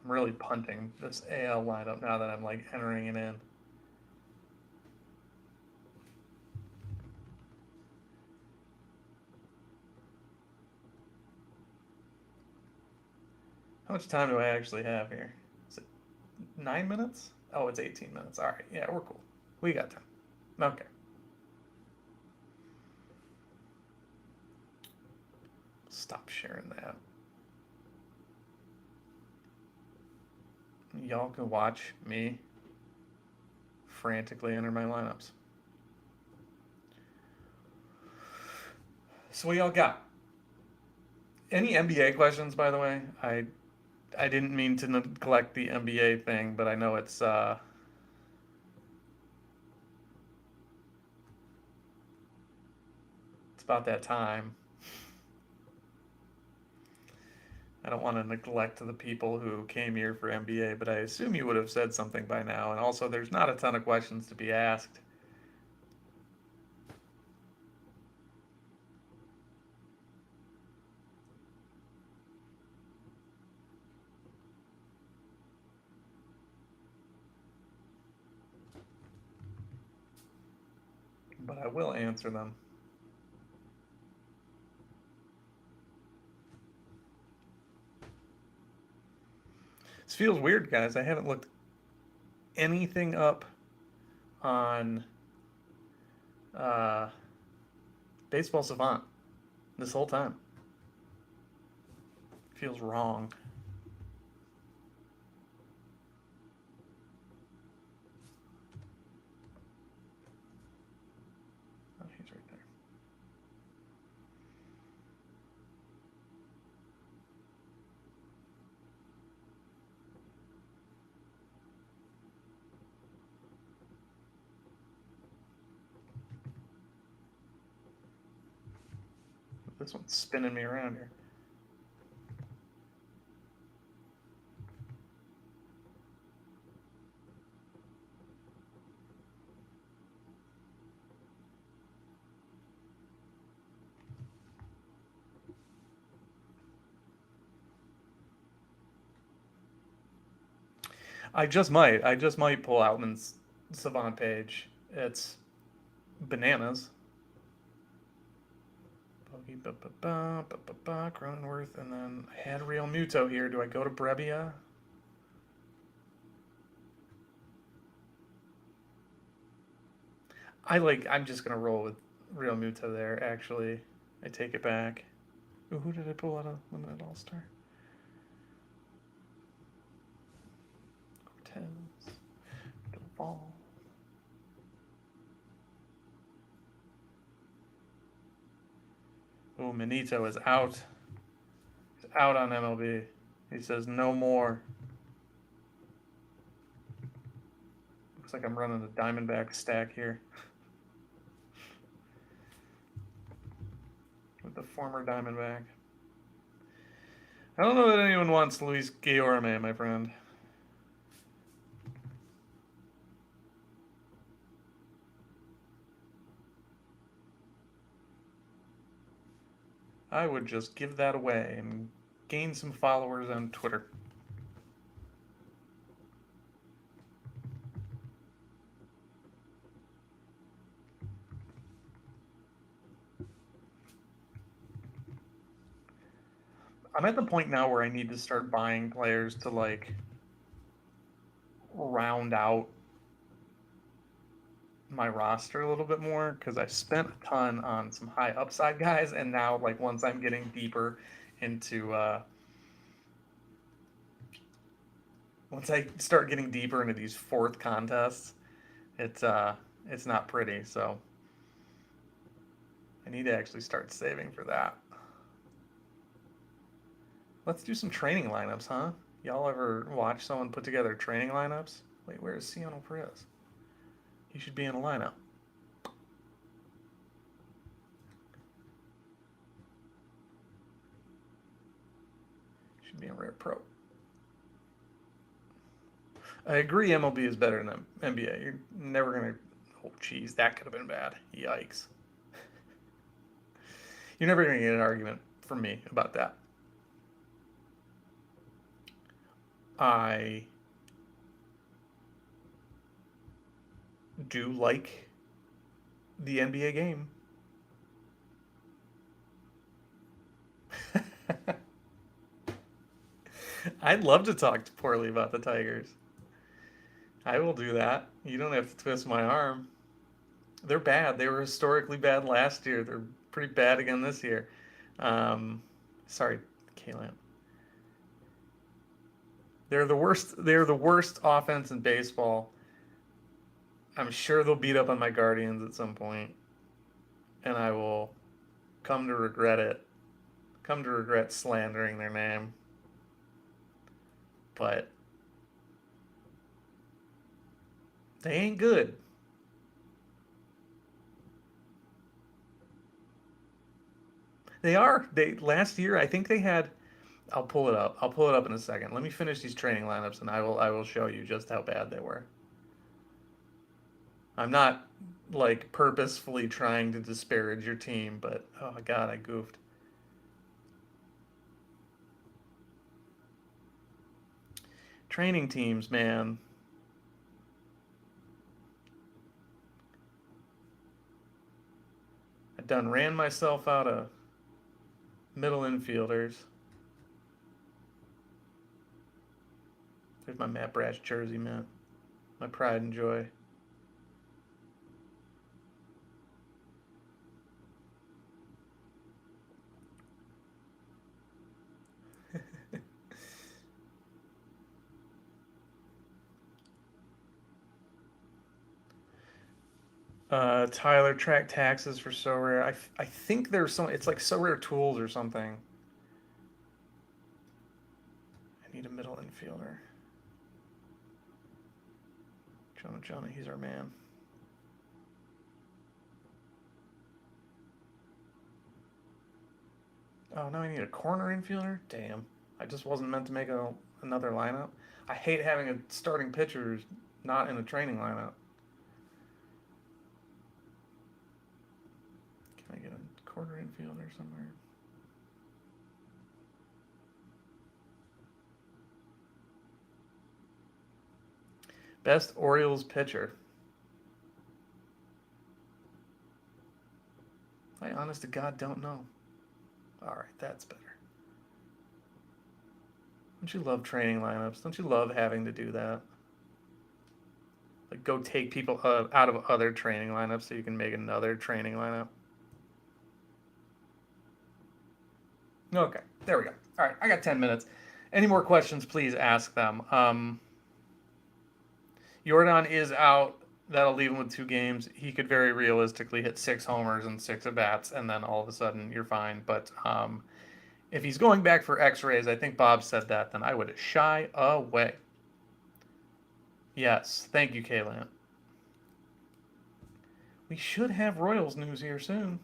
I'm really punting this AL lineup now that I'm like entering it in. How much time do I actually have here? Is it 9 minutes? Oh, it's 18 minutes. All right. Yeah, we're cool. We got time. Okay. Stop sharing that. Y'all can watch me frantically enter my lineups. So what y'all got? Any NBA questions, by the way? I didn't mean to neglect the NBA thing, but I know it's about that time. I don't want to neglect the people who came here for NBA, but I assume you would have said something by now. And also, there's not a ton of questions to be asked. But I will answer them. This feels weird, guys. I haven't looked anything up on uh, Baseball Savant this whole time. Feels wrong. Oh, he's right there. This one's spinning me around here. I just might pull Outman's Savant page. It's bananas. Bogey, Cronenworth, and then I had Real Muto here. Do I go to Brebbia? I'm just gonna roll with Real Muto there. Actually, I take it back. Ooh, who did I pull out of Limited All Star? Cortez. Ball. Oh, Manito is out. He's out on MLB. He says no more. Looks like I'm running a Diamondback stack here with the former Diamondback. I don't know that anyone wants Luis Guillorme, my friend. I would just give that away and gain some followers on Twitter. I'm at the point now where I need to start buying players to like round out my roster a little bit more because I spent a ton on some high upside guys, and now like once I'm getting deeper into once I start getting deeper into these fourth contests, it's not pretty. So I need to actually start saving for that. Let's do some training lineups, huh? Y'all ever watch someone put together training lineups? Wait, where is Ciano Perez? He should be in a lineup. Should be in Rare Pro. I agree MLB is better than NBA. You're never going to... Oh, geez, that could have been bad. Yikes. You're never going to get an argument from me about that. I do like the NBA game. I'd love to talk poorly about the Tigers. I will do that. You don't have to twist my arm. They're bad. They were historically bad last year. They're pretty bad again this year. Sorry, Kaylan. They're the worst. They're the worst offense in baseball. I'm sure they'll beat up on my Guardians at some point, and I will come to regret it. Come to regret slandering their name. But they ain't good. They are. They last year I think they had. I'll pull it up. I'll pull it up in a second. Let me finish these training lineups, and I will show you just how bad they were. I'm not like purposefully trying to disparage your team, but oh my god, I goofed. Training teams, man. I done ran myself out of middle infielders. There's my Matt Brash jersey, man. My pride and joy. Tyler, track taxes for Sorare. I think there's some. It's like Sorare tools or something. I need a middle infielder. Jonah, he's our man. Oh, now I need a corner infielder? Damn. I just wasn't meant to make another lineup. I hate having a starting pitcher not in a training lineup. Can I get a corner infielder somewhere? Best Orioles pitcher. I honest to God don't know. All right, that's better. Don't you love training lineups? Don't you love having to do that? Like, go take people out of other training lineups so you can make another training lineup. Okay, there we go. All right, I got 10 minutes. Any more questions, please ask them. Jordan is out. That'll leave him with 2 games. He could very realistically hit 6 homers and 6 at-bats, and then all of a sudden you're fine. But if he's going back for x-rays, I think Bob said that, then I would shy away. Yes, thank you, Kaylan. We should have Royals news here soon.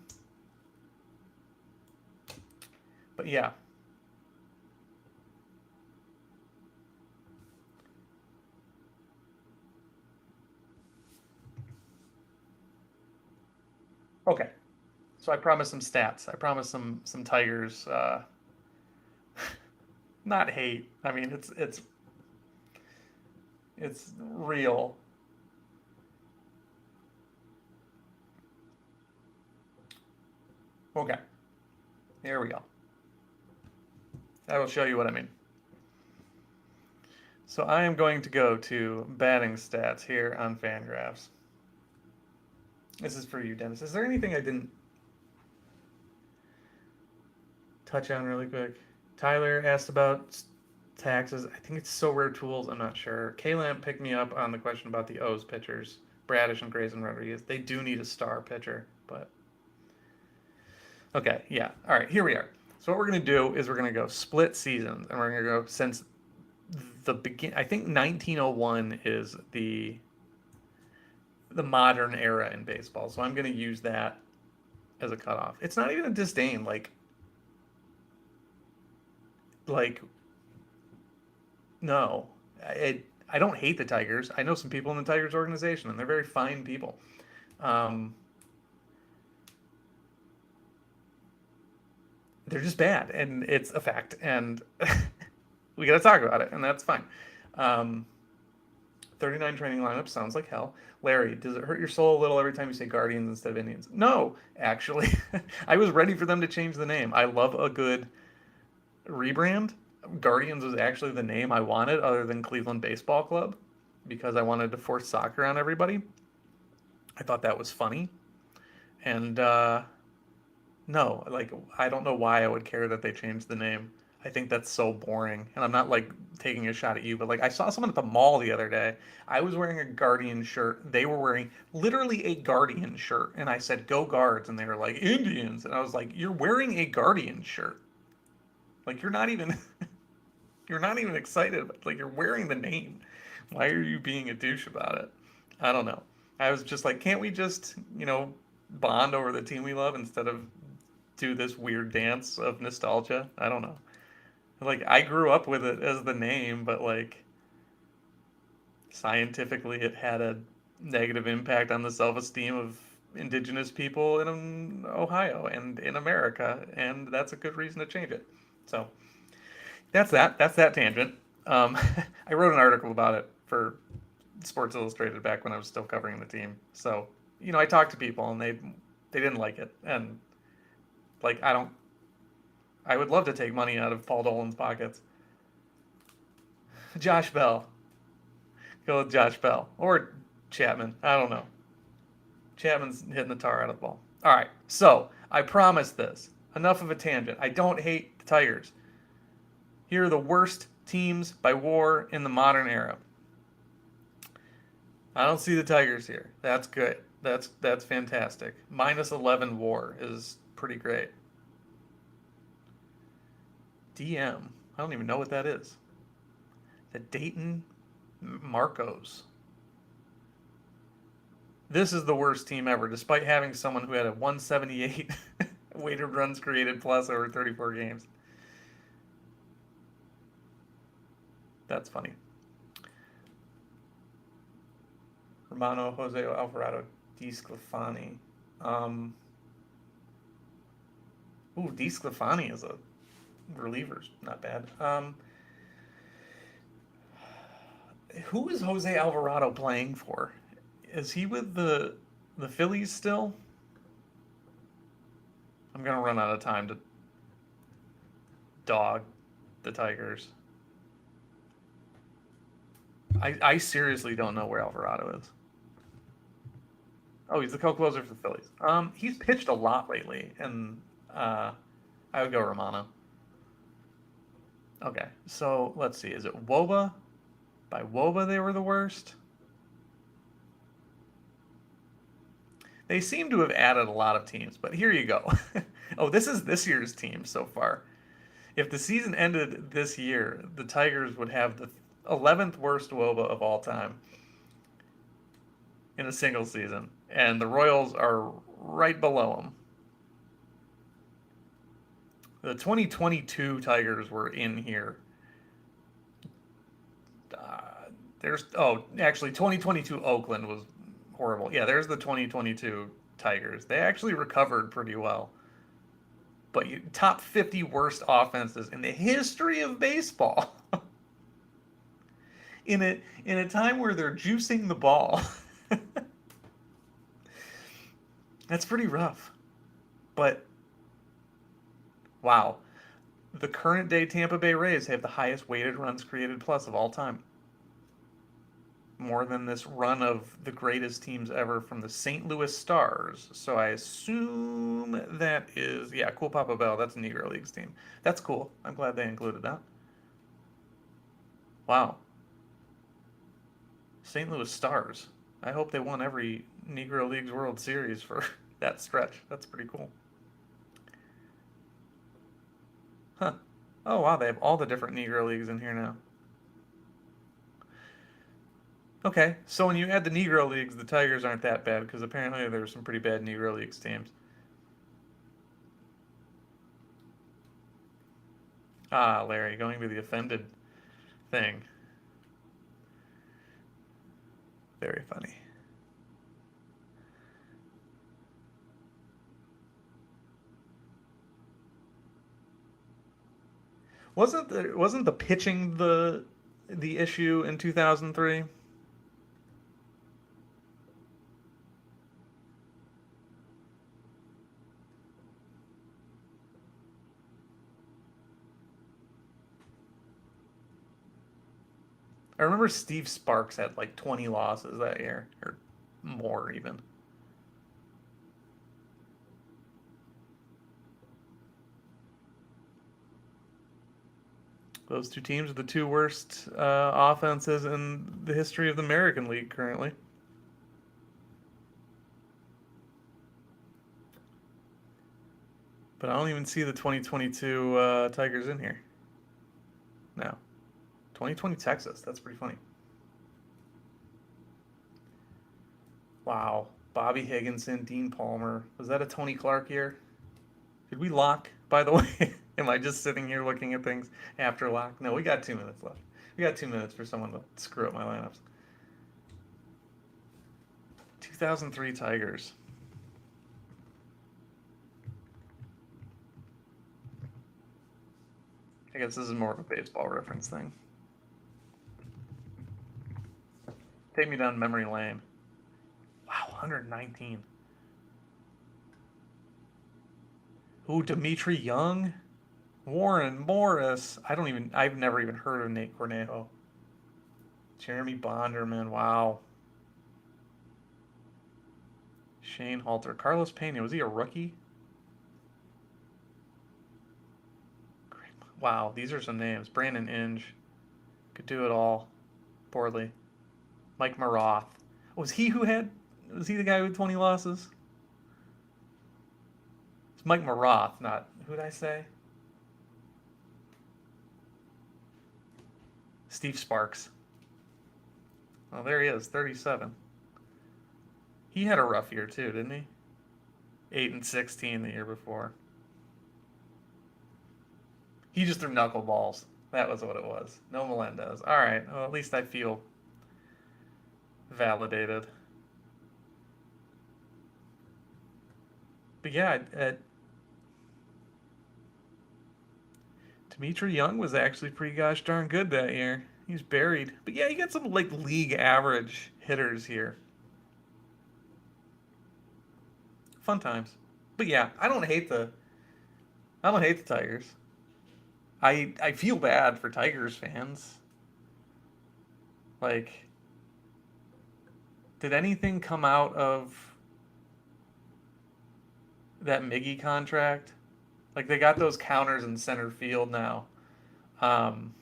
But yeah. Okay. So I promised some stats. I promised some Tigers. Not hate. I mean, it's real. Okay. Here we go. I will show you what I mean. So I am going to go to batting stats here on Fangraphs. This is for you, Dennis. Is there anything I didn't touch on really quick? Tyler asked about taxes. I think it's So Rare Tools. I'm not sure. K-Lamp picked me up on the question about the O's pitchers. Bradish and Grayson Rodriguez. They do need a star pitcher, but... Okay, yeah. All right, here we are. So what we're going to do is we're going to go split seasons, and we're going to go since the begin. I think 1901 is the modern era in baseball. So I'm going to use that as a cutoff. It's not even a disdain. Like no, I don't hate the Tigers. I know some people in the Tigers organization, and they're very fine people. They're just bad, and it's a fact, and we got to talk about it, and that's fine. 39 training lineups sounds like hell. Larry, does it hurt your soul a little every time you say Guardians instead of Indians? No, actually. I was ready for them to change the name. I love a good rebrand. Guardians was actually the name I wanted other than Cleveland Baseball Club because I wanted to force soccer on everybody. I thought that was funny. And no, like, I don't know why I would care that they changed the name. I think that's so boring. And I'm not like taking a shot at you, but like I saw someone at the mall the other day. I was wearing a Guardian shirt. They were wearing literally a Guardian shirt. And I said, "Go Guards." And they were like, "Indians." And I was like, "You're wearing a Guardian shirt. Like you're not even you're not even excited. Like you're wearing the name. Why are you being a douche about it?" I don't know. I was just like, "Can't we just, bond over the team we love instead of do this weird dance of nostalgia?" I don't know. Like I grew up with it as the name, but like scientifically it had a negative impact on the self-esteem of indigenous people in Ohio and in America, and that's a good reason to change it. So that's that. That's that tangent. Um, I wrote an article about it for Sports Illustrated back when I was still covering the team. So I talked to people and they didn't like it, and like I would love to take money out of Paul Dolan's pockets. Josh Bell. Go with Josh Bell. Or Chapman. I don't know. Chapman's hitting the tar out of the ball. All right. So, I promised this. Enough of a tangent. I don't hate the Tigers. Here are the worst teams by WAR in the modern era. I don't see the Tigers here. That's good. That's fantastic. Minus 11 WAR is pretty great. DM. I don't even know what that is. The Dayton Marcos. This is the worst team ever, despite having someone who had a 178 weighted runs created plus over 34 games. That's funny. Romano, Jose Alvarado, DeSclafani. DeSclafani is a reliever's not bad. Who is Jose Alvarado playing for? Is he with the Phillies still? I'm gonna run out of time to dog the Tigers. I seriously don't know where Alvarado is. Oh, he's the co-closer for the Phillies. He's pitched a lot lately, and I would go Romano. Okay, so let's see. Is it Woba? By Woba, they were the worst. They seem to have added a lot of teams, but here you go. Oh, this is this year's team so far. If the season ended this year, the Tigers would have the 11th worst Woba of all time in a single season, and the Royals are right below them. The 2022 Tigers were in here. There's actually 2022 Oakland was horrible. Yeah, there's the 2022 Tigers. They actually recovered pretty well. But top 50 worst offenses in the history of baseball. In a time where they're juicing the ball. That's pretty rough. But wow. The current day Tampa Bay Rays have the highest weighted runs created plus of all time. More than this run of the greatest teams ever from the St. Louis Stars. So I assume that is, yeah, Cool Papa Bell. That's a Negro Leagues team. That's cool. I'm glad they included that. Wow. St. Louis Stars. I hope they won every Negro Leagues World Series for that stretch. That's pretty cool. Huh. Oh, wow. They have all the different Negro Leagues in here now. Okay, so when you add the Negro Leagues, the Tigers aren't that bad because apparently there's some pretty bad Negro Leagues teams. Ah, Larry, going to the offended thing. Very funny. Wasn't the pitching the issue in 2003? I remember Steve Sparks had like 20 losses that year, or more even. Those two teams are the two worst offenses in the history of the American League currently. But I don't even see the 2022 Tigers in here. No. 2020 Texas. That's pretty funny. Wow. Bobby Higginson, Dean Palmer. Was that a Tony Clark year? Did we lock, by the way? Am I just sitting here looking at things after lock? No, we got 2 minutes left. We got 2 minutes for someone to screw up my lineups. 2003 Tigers. I guess this is more of a baseball reference thing. Take me down memory lane. Wow, 119. Ooh, Dimitri Young? Warren Morris. I've never even heard of Nate Cornejo. Jeremy Bonderman. Wow. Shane Halter. Carlos Pena. Was he a rookie? Wow, these are some names. Brandon Inge. Could do it all. Poorly. Mike Maroth. Was he the guy with 20 losses? It's Mike Maroth, not, who did I say? Steve Sparks. Oh, there he is, 37. He had a rough year too, didn't he? 8-16 the year before. He just threw knuckleballs. That was what it was. No Melendez. All right. Well, at least I feel validated. But yeah, Dimitri Young was actually pretty gosh darn good that year. He's buried. But yeah, you got some like league average hitters here. Fun times. But yeah, I don't hate the Tigers. I feel bad for Tigers fans. Like, did anything come out of that Miggy contract? Like they got those counters in center field now. Um,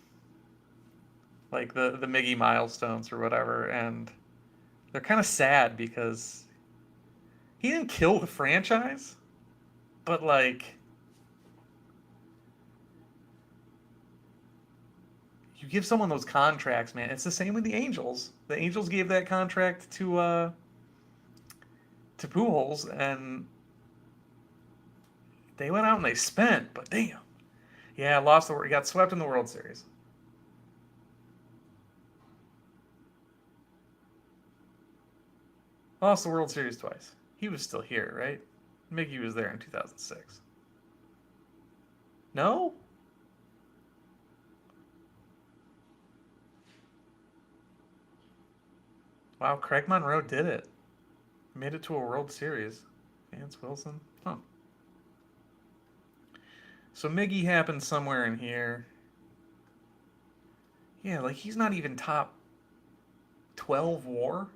like the Miggy milestones or whatever, and they're kind of sad because he didn't kill the franchise, but like you give someone those contracts, man. It's the same with the Angels. The Angels gave that contract to Pujols, and they went out and they spent. But damn, yeah, lost the. Got swept in the World Series. Lost the World Series twice. He was still here, right? Mickey was there in 2006. No? Wow, Craig Monroe did it. Made it to a World Series. Vance Wilson? Huh. So Miggy happened somewhere in here. Yeah, like he's not even top 12 war.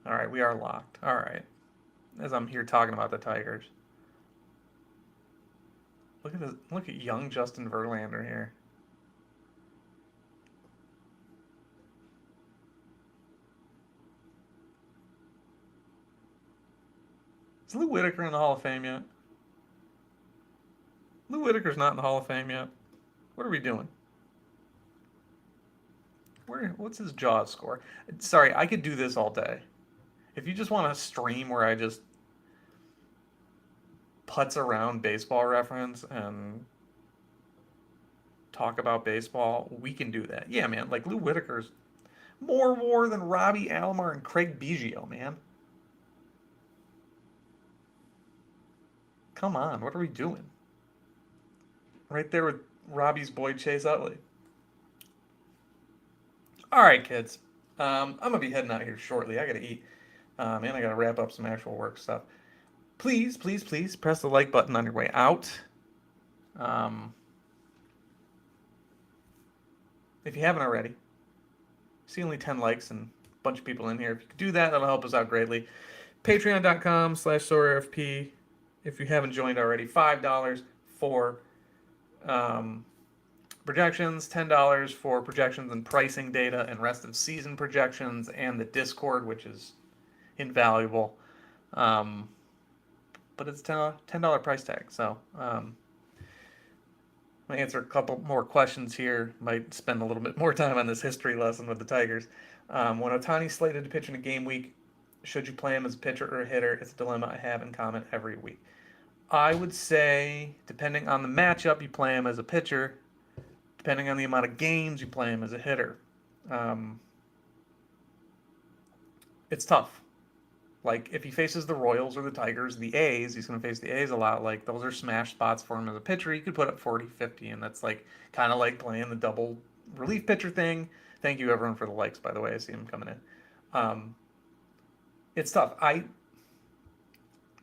All right, we are locked. All right. As I'm here talking about the Tigers. Look at this, look at young Justin Verlander here. Is Lou Whitaker in the Hall of Fame yet? Lou Whitaker's not in the Hall of Fame yet. What are we doing? What's his Jaws score? Sorry, I could do this all day. If you just want a stream where I just putz around baseball reference and talk about baseball, we can do that. Yeah, man. Like Lou Whitaker's more war than Robbie Alomar and Craig Biggio, man. Come on, what are we doing? Right there with Robbie's boy Chase Utley. All right, kids. I'm gonna be heading out here shortly. I gotta eat, and I gotta wrap up some actual work stuff. Please, please, please press the like button on your way out. Um, if you haven't already, see only 10 likes and a bunch of people in here. If you could do that, that'll help us out greatly. Patreon.com/SorareFP. If you haven't joined already, $5 for um, projections, $10 for projections and pricing data and rest of season projections, and the Discord, which is invaluable. Um, but it's $10 price tag. So I'm going to answer a couple more questions here. Might spend a little bit more time on this history lesson with the Tigers. When Otani's slated to pitch in a game week, should you play him as a pitcher or a hitter? It's a dilemma I have in common every week. I would say, depending on the matchup, you play him as a pitcher. Depending on the amount of games, you play him as a hitter. Um, it's tough. Like, if he faces the Royals or the Tigers, the A's, he's going to face the A's a lot. Like, those are smash spots for him as a pitcher. He could put up 40, 50, and that's like kind of like playing the double relief pitcher thing. Thank you, everyone, for the likes, by the way. I see them coming in. Um, it's tough. I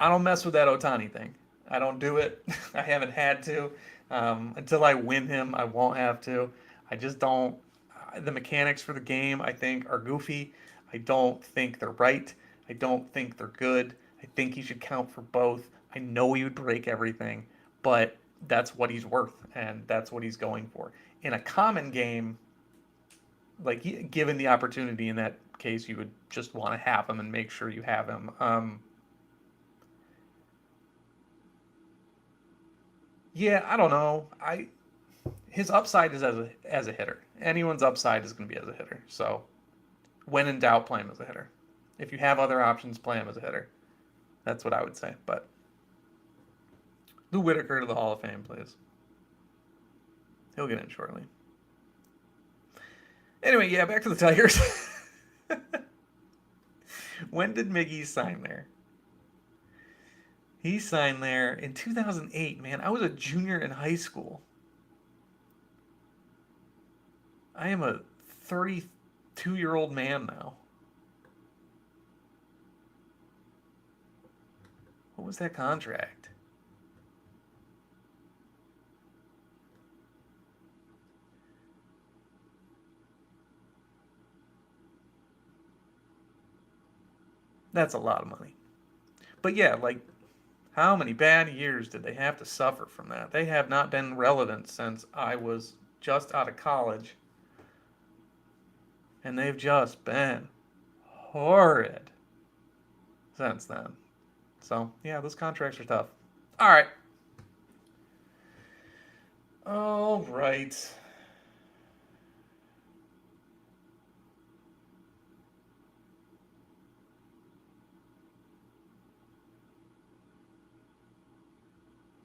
don't mess with that Otani thing. I don't do it. I haven't had to. Until I win him, I won't have to. I just don't. The mechanics for the game, I think, are goofy. I don't think they're right. I don't think they're good. I think he should count for both. I know he would break everything, but that's what he's worth, and that's what he's going for. In a common game, like given the opportunity in that case, you would just want to have him and make sure you have him. Yeah, I don't know. I His upside is as a hitter. Anyone's upside is going to be as a hitter. So when in doubt, play him as a hitter. If you have other options, play him as a hitter. That's what I would say. But Lou Whitaker to the Hall of Fame, please. He'll get in shortly. Anyway, yeah, back to the Tigers. When did Miggy sign there? He signed there in 2008, man. I was a junior in high school. I am a 32-year-old man now. What was that contract? That's a lot of money. But yeah, like, how many bad years did they have to suffer from that? They have not been relevant since I was just out of college, and they've just been horrid since then. So, yeah, those contracts are tough. All right. All right.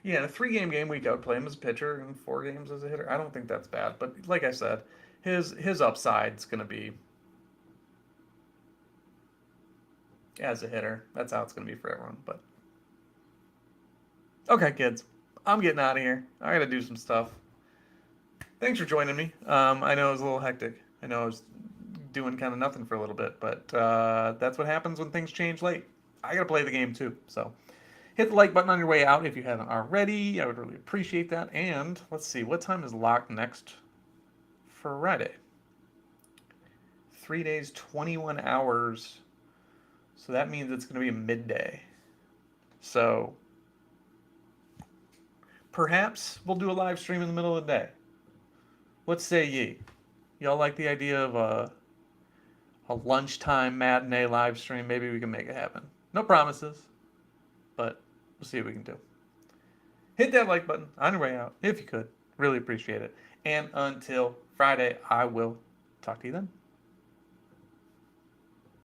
Yeah, in a three-game game week, I would play him as a pitcher and 4 games as a hitter. I don't think that's bad, but like I said, his upside's going to be as a hitter. That's how it's going to be for everyone. But okay, kids, I'm getting out of here. I got to do some stuff. Thanks for joining me. I know it was a little hectic. I know I was doing kind of nothing for a little bit, but that's what happens when things change late. I got to play the game too, so hit the like button on your way out if you haven't already. I would really appreciate that. And let's see, what time is locked next Friday? 3 days, 21 hours. So that means it's going to be midday. So perhaps we'll do a live stream in the middle of the day. What say ye? Y'all like the idea of a lunchtime matinee live stream? Maybe we can make it happen. No promises, but we'll see what we can do. Hit that like button on your way out if you could. Really appreciate it. And until Friday, I will talk to you then.